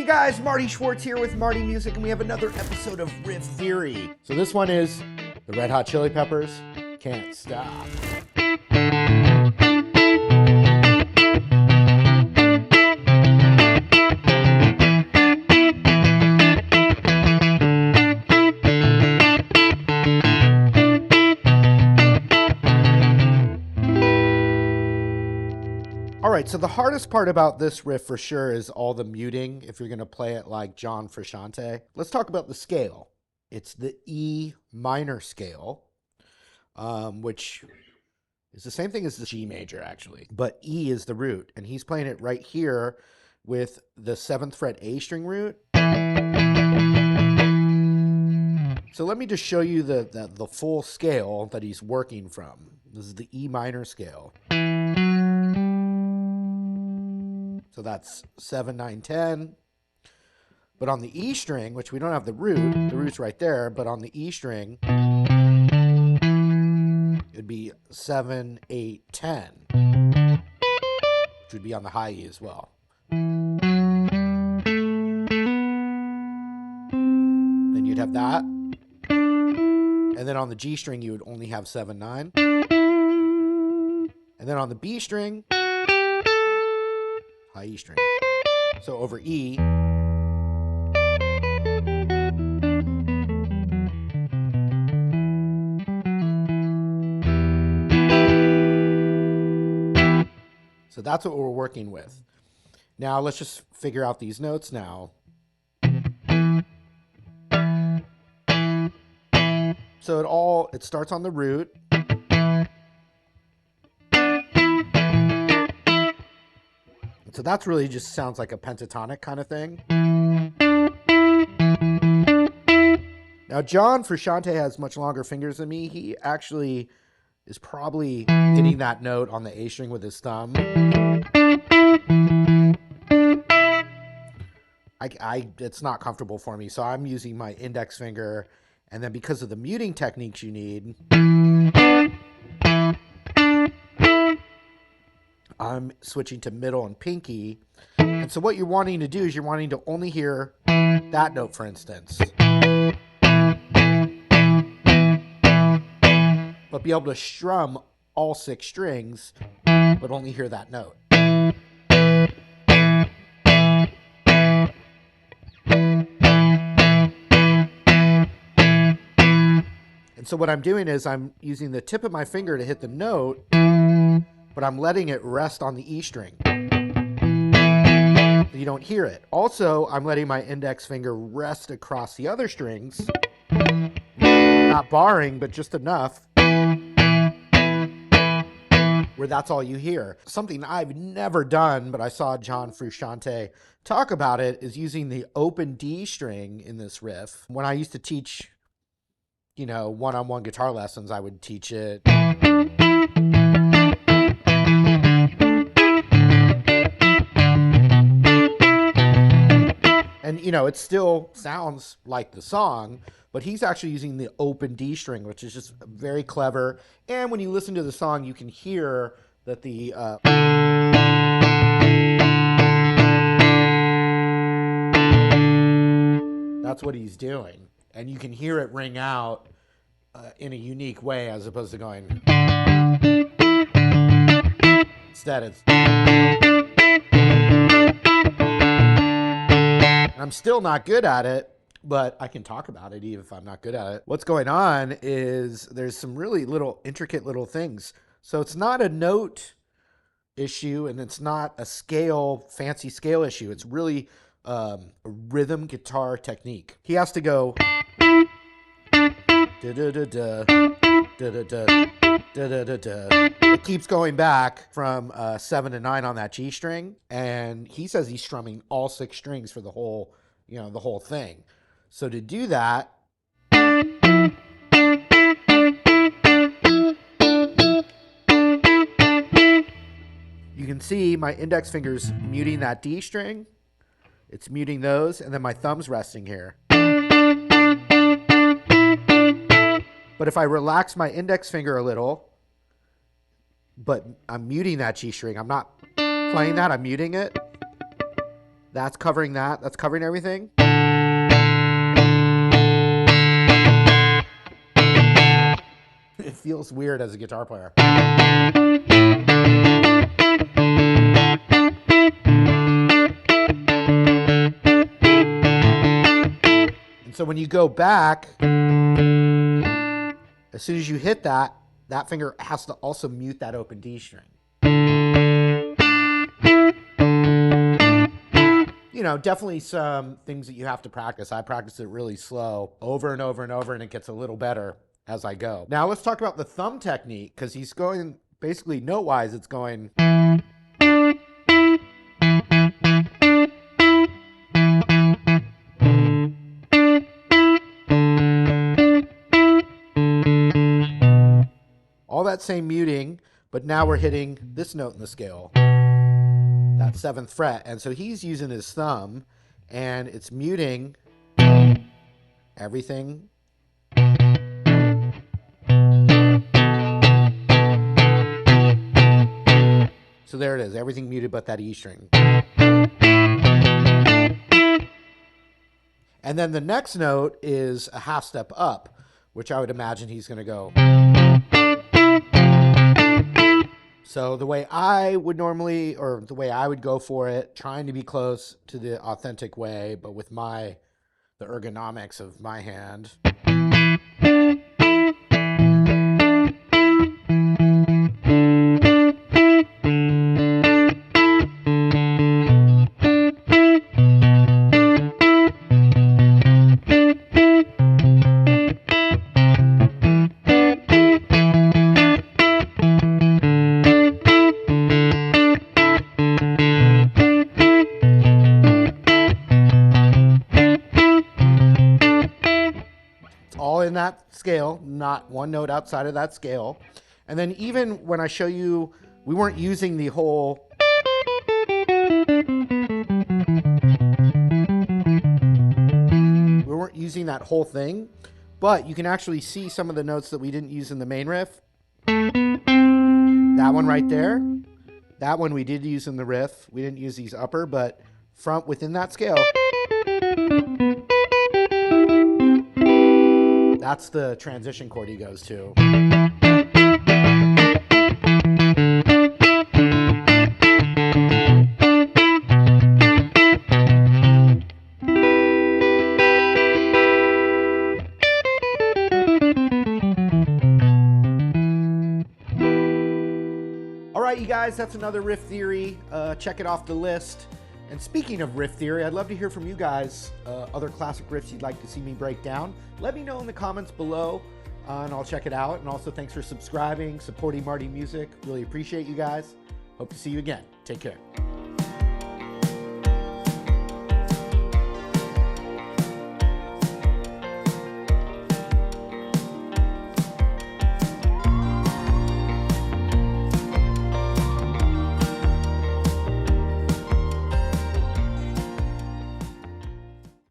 Guys, Marty Schwartz here with Marty Music, and we have another episode of Riff Theory. So this one is the Red Hot Chili Peppers, Can't Stop. All right, so the hardest part about this riff for sure is all the muting if you're going to play it like John Frusciante. Let's talk about the scale. It's the E minor scale, which is the same thing as the G major, actually. But E is the root, and he's playing it right here with the 7th fret A string root. So let me just show you the full scale that he's working from. This is the E minor scale. So that's 7, 9, 10. But on the E string, which we don't have the root's right there, but on the E string, it'd be 7, 8, 10, which would be on the high E as well. Then you'd have that. And then on the G string, you would only have 7, 9. And then on the B string, high E string. So over E, so that's what we're working with. Now let's just figure out these notes now. So it starts on the root. So that's really just sounds like a pentatonic kind of thing. Now, John Frusciante has much longer fingers than me. He actually is probably hitting that note on the A string with his thumb. It's not comfortable for me, so I'm using my index finger. And then because of the muting techniques you need, I'm switching to middle and pinky. And so what you're wanting to do is you're wanting to only hear that note, for instance. But be able to strum all 6 strings, but only hear that note. And so what I'm doing is I'm using the tip of my finger to hit the note, but I'm letting it rest on the E string. You don't hear it. Also, I'm letting my index finger rest across the other strings, not barring, but just enough where that's all you hear. Something I've never done, but I saw John Frusciante talk about it, is using the open D string in this riff. When I used to teach, one-on-one guitar lessons, I would teach it. And, it still sounds like the song, but he's actually using the open D string, which is just very clever. And when you listen to the song, you can hear that that's what he's doing. And you can hear it ring out in a unique way as opposed to going. Instead, it's. I'm still not good at it, but I can talk about it even if I'm not good at it. What's going on is there's some really intricate little things. So it's not a note issue and it's not a fancy scale issue. It's really a rhythm guitar technique. He has to go It keeps going back from 7 to 9 on that G string, and he says he's strumming all 6 strings for the whole, the whole thing. So to do that, you can see my index finger's muting that D string. It's muting those, and then my thumb's resting here. And But if I relax my index finger a little, but I'm muting that G string, I'm not playing that, I'm muting it. That's covering that. That's covering everything. It feels weird as a guitar player. And so when you go back, as soon as you hit that, that finger has to also mute that open D string. You know, definitely some things that you have to practice. I practice it really slow over and over and over, and it gets a little better as I go. Now let's talk about the thumb technique, because he's going basically note-wise, it's going. All that same muting, but now we're hitting this note in the scale, that 7th fret. And so he's using his thumb, and it's muting everything. So there it is, everything muted but that E string. And then the next note is a half step up, which I would imagine he's going to go. So the way I would normally, or the way I would go for it, trying to be close to the authentic way, but with the ergonomics of my hand. All in that scale, not one note outside of that scale. And then even when I show you, we weren't using the whole. We weren't using that whole thing, but you can actually see some of the notes that we didn't use in the main riff. That one right there. That one we did use in the riff. We didn't use these upper, but within that scale. That's the transition chord he goes to. All right, you guys, that's another riff theory. Check it off the list. And speaking of riff theory, I'd love to hear from you guys, other classic riffs you'd like to see me break down. Let me know in the comments below, and I'll check it out. And also, thanks for subscribing, supporting Marty Music. Really appreciate you guys. Hope to see you again. Take care.